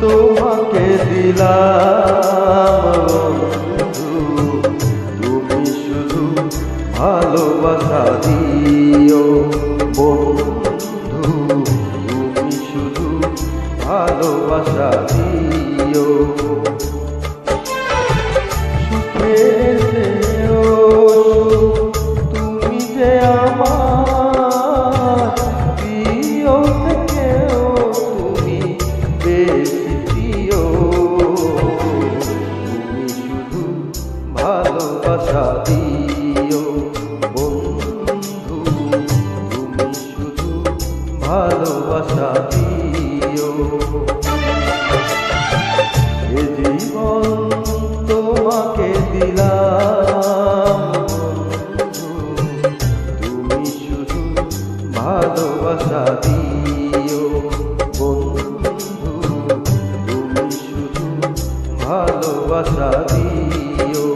তোমাকে দিলাম তুমি শুধু ভালোবাসা দিও বন্ধু, তুমি শুধু ভালোবাসা দিও। সুখের চেয়েও তুমি যে আমার প্রিয় থেকেও তুমি বেশি প্রিয়। তুমি শুধু ভালোবাসা দিও বন্ধু, তুমি শুধু ভালোবাসা দিও। এ জীবন তোমাকে দিলাম তুমি শুধু ভালোবাসা দিও বন্ধু, তুমি শুধু ভালোবাসা দিও।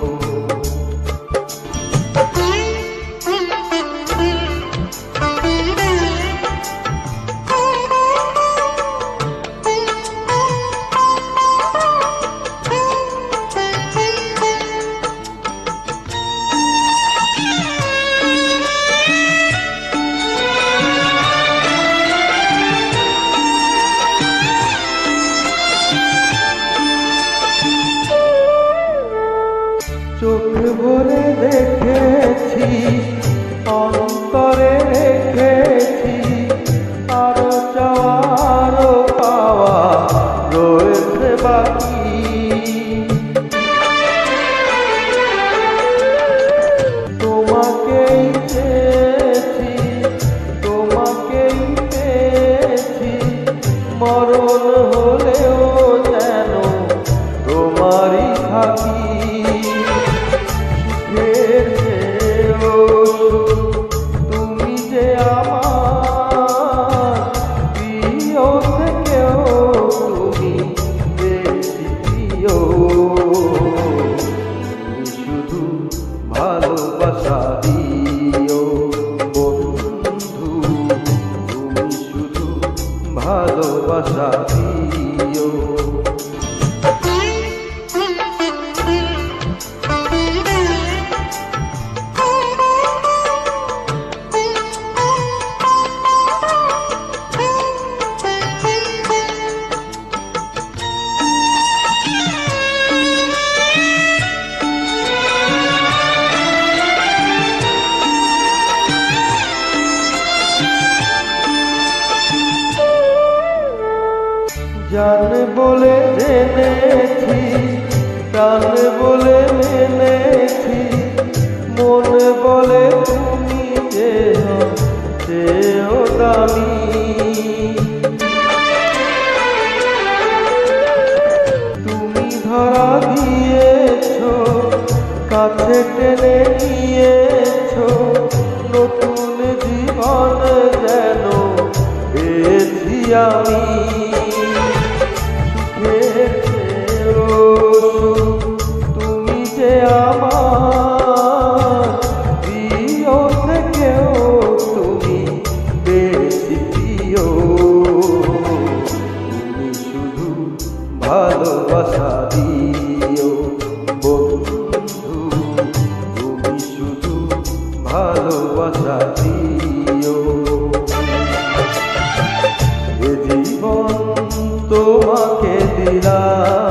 চোখ ভরে দেখেছি, অন্তরে রেখেছি, আরো চাওয়ারও পাওয়া রয়েছে বাকি। তোমাকেই চেয়েছি, তোমাকেই পেয়েছি, মরণ হলেও যেন তোমারই থাকি। তুমি যে আমার প্রিয় থেকেও তুমি বেশি প্রিয়। তুমি শুধু ভালোবাসা দিও বন্ধু, তুমি শুধু ভালোবাসা দিও। জান বলে জেনেছি, প্রাণ বলে মেনেছি, মন বলে তুমি যেও দামি। তুমি ধরা দিয়েছ, কাছে টেনে নিয়েছ, নতুন জীবন যেন পেয়েছি আমি। তুমি যে আমার প্রিয় থেকেও তুমি বেশি প্রিয়। তুমি শুধু ভালোবাসা দিও বন্ধু, তুমি শুধু ভালোবাসা দিও। এ জীবন তোমাকে দিলাম